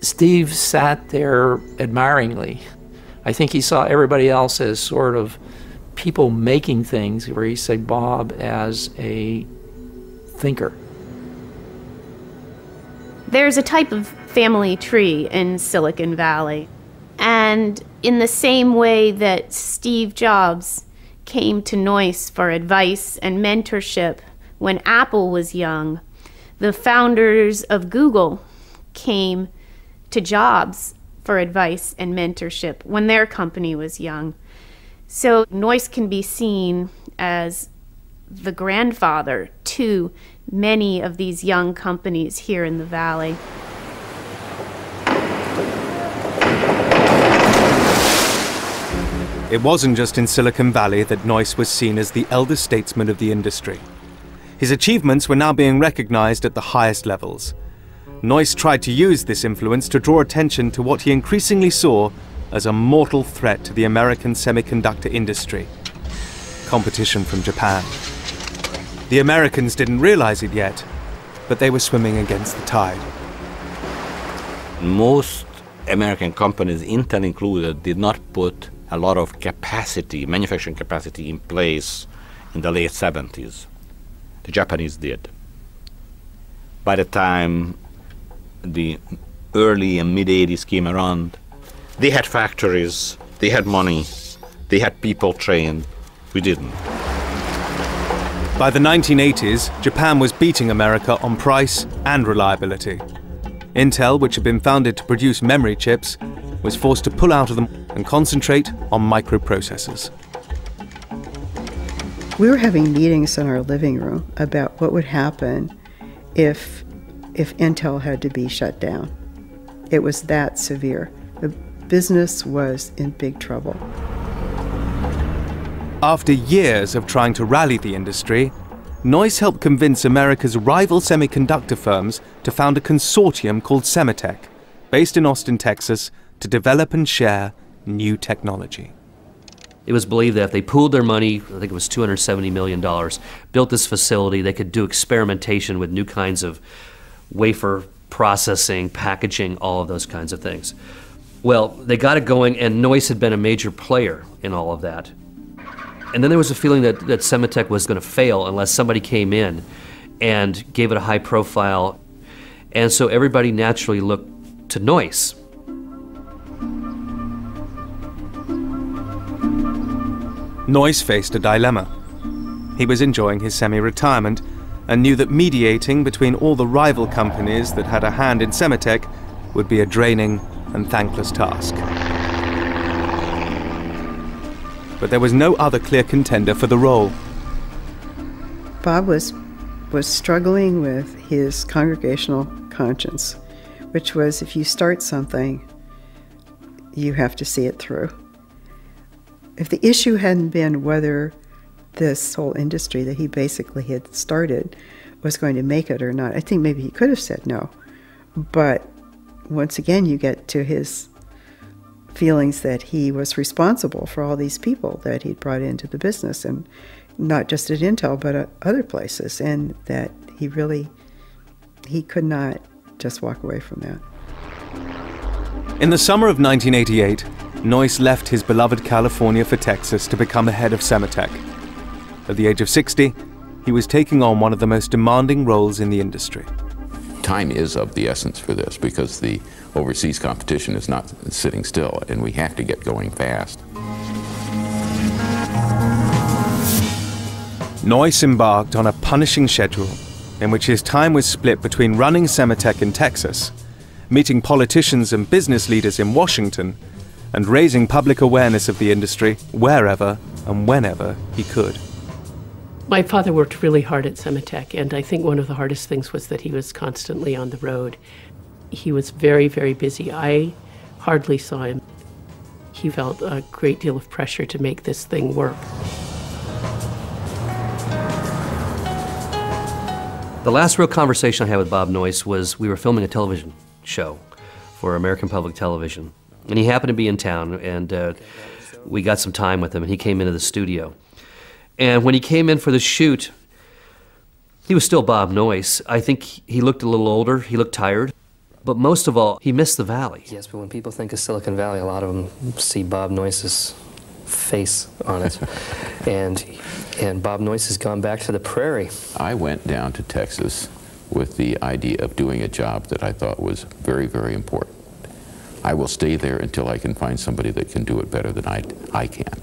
Steve sat there admiringly. I think he saw everybody else as sort of people making things, where he said Bob as a thinker. There's a type of family tree in Silicon Valley. And in the same way that Steve Jobs came to Noyce for advice and mentorship when Apple was young, the founders of Google came to Jobs for advice and mentorship when their company was young. So Noyce can be seen as the grandfather to many of these young companies here in the Valley. It wasn't just in Silicon Valley that Noyce was seen as the elder statesman of the industry. His achievements were now being recognized at the highest levels. Noyce tried to use this influence to draw attention to what he increasingly saw as a mortal threat to the American semiconductor industry: competition from Japan. The Americans didn't realize it yet, but they were swimming against the tide. Most American companies, Intel included, did not put a lot of capacity, manufacturing capacity, in place in the late 70s. The Japanese did. By the time the early and mid-80s came around, they had factories, they had money, they had people trained. We didn't. By the 1980s, Japan was beating America on price and reliability. Intel, which had been founded to produce memory chips, was forced to pull out of them and concentrate on microprocessors. We were having meetings in our living room about what would happen if Intel had to be shut down. It was that severe. The business was in big trouble. After years of trying to rally the industry, Noyce helped convince America's rival semiconductor firms to found a consortium called Semitech, based in Austin, Texas, to develop and share new technology. It was believed that if they pooled their money, I think it was $270 million, built this facility, they could do experimentation with new kinds of wafer processing, packaging, all of those kinds of things. Well, they got it going, and Noyce had been a major player in all of that. And then there was a feeling that Semitech was going to fail unless somebody came in and gave it a high profile. And so everybody naturally looked to Noyce. Noyce faced a dilemma. He was enjoying his semi-retirement and knew that mediating between all the rival companies that had a hand in Semitech would be a draining and thankless task. But there was no other clear contender for the role. Bob was struggling with his congregational conscience, which was if you start something, you have to see it through. If the issue hadn't been whether this whole industry that he basically had started was going to make it or not, I think maybe he could have said no. But once again, you get to his feelings that he was responsible for all these people that he'd brought into the business, and not just at Intel, but at other places, and that he could not just walk away from that. In the summer of 1988, Noyce left his beloved California for Texas to become a head of Semitech. At the age of 60, he was taking on one of the most demanding roles in the industry. Time is of the essence for this because the overseas competition is not sitting still, and we have to get going fast. Noyce embarked on a punishing schedule in which his time was split between running Semitech in Texas, meeting politicians and business leaders in Washington, and raising public awareness of the industry wherever and whenever he could. My father worked really hard at Semitech, and I think one of the hardest things was that he was constantly on the road. He was very, very busy. I hardly saw him. He felt a great deal of pressure to make this thing work. The last real conversation I had with Bob Noyce was we were filming a television show for American Public Television. And he happened to be in town, and we got some time with him, and he came into the studio. And when he came in for the shoot, he was still Bob Noyce. I think he looked a little older. He looked tired. But most of all, he missed the valley. Yes, but when people think of Silicon Valley, a lot of them see Bob Noyce's face on it. and Bob Noyce has gone back to the prairie. I went down to Texas with the idea of doing a job that I thought was very, very important. I will stay there until I can find somebody that can do it better than I can.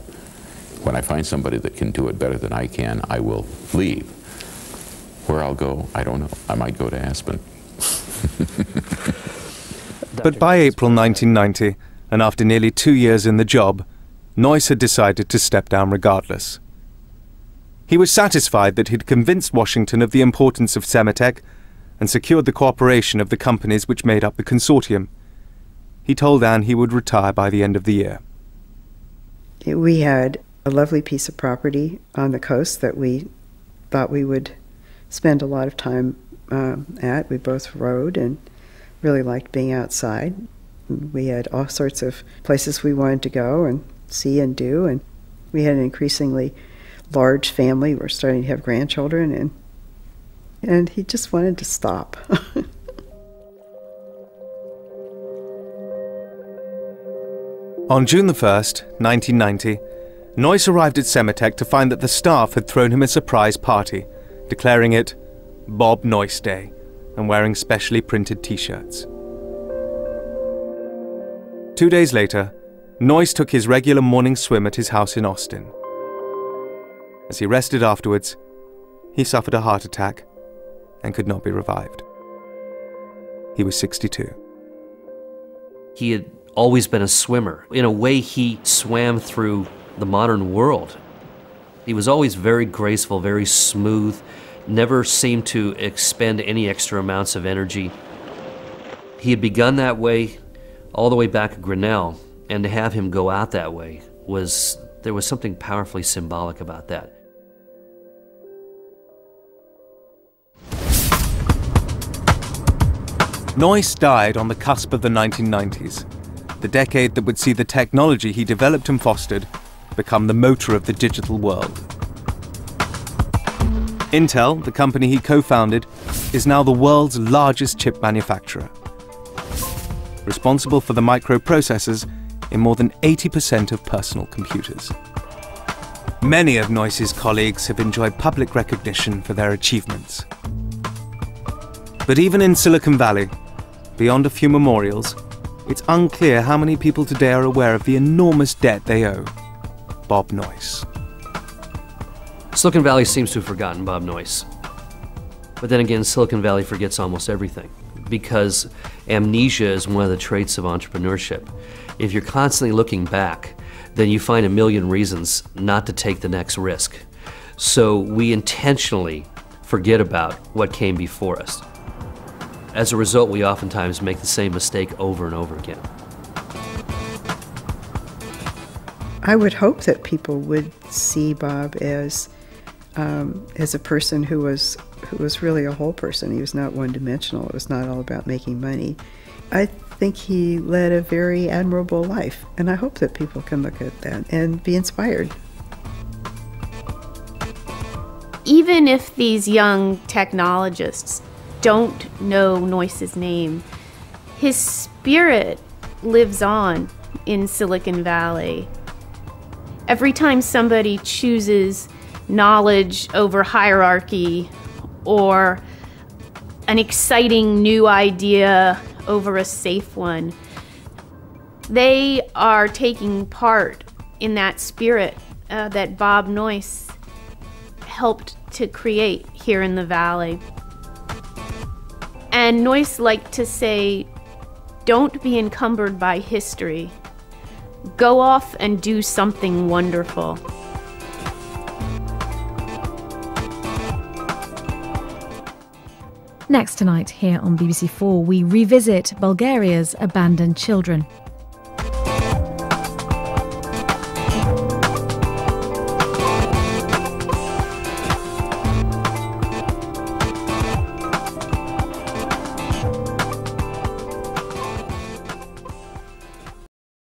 When I find somebody that can do it better than I can, I will leave. Where I'll go, I don't know. I might go to Aspen. But by April 1990, and after nearly 2 years in the job, Noyce had decided to step down regardless. He was satisfied that he'd convinced Washington of the importance of Sematech and secured the cooperation of the companies which made up the consortium. He told Anne he would retire by the end of the year. We had a lovely piece of property on the coast that we thought we would spend a lot of time at. We both rode and really liked being outside. We had all sorts of places we wanted to go and see and do, and we had an increasingly large family. We're starting to have grandchildren, and he just wanted to stop. On June the 1st, 1990, Noyce arrived at Sematech to find that the staff had thrown him a surprise party, declaring it Bob Noyce Day, and wearing specially printed T-shirts. 2 days later, Noyce took his regular morning swim at his house in Austin. As he rested afterwards, he suffered a heart attack and could not be revived. He was 62. He had always been a swimmer. In a way, he swam through the modern world. He was always very graceful, very smooth, never seemed to expend any extra amounts of energy. He had begun that way all the way back at Grinnell, and to have him go out that way there was something powerfully symbolic about that. Noyce died on the cusp of the 1990s, the decade that would see the technology he developed and fostered become the motor of the digital world. Intel, the company he co-founded, is now the world's largest chip manufacturer, responsible for the microprocessors in more than 80% of personal computers. Many of Noyce's colleagues have enjoyed public recognition for their achievements. But even in Silicon Valley, beyond a few memorials, it's unclear how many people today are aware of the enormous debt they owe Bob Noyce. Silicon Valley seems to have forgotten Bob Noyce. But then again, Silicon Valley forgets almost everything, because amnesia is one of the traits of entrepreneurship. If you're constantly looking back, then you find a million reasons not to take the next risk. So we intentionally forget about what came before us. As a result, we oftentimes make the same mistake over and over again. I would hope that people would see Bob as a person who was really a whole person. He was not one-dimensional. It was not all about making money. I think he led a very admirable life, and I hope that people can look at that and be inspired. Even if these young technologists don't know Noyce's name, his spirit lives on in Silicon Valley. Every time somebody chooses knowledge over hierarchy, or an exciting new idea over a safe one, they are taking part in that spirit that Bob Noyce helped to create here in the Valley. And Noyce liked to say, don't be encumbered by history. Go off and do something wonderful. Next tonight here on BBC4, we revisit Bulgaria's abandoned children.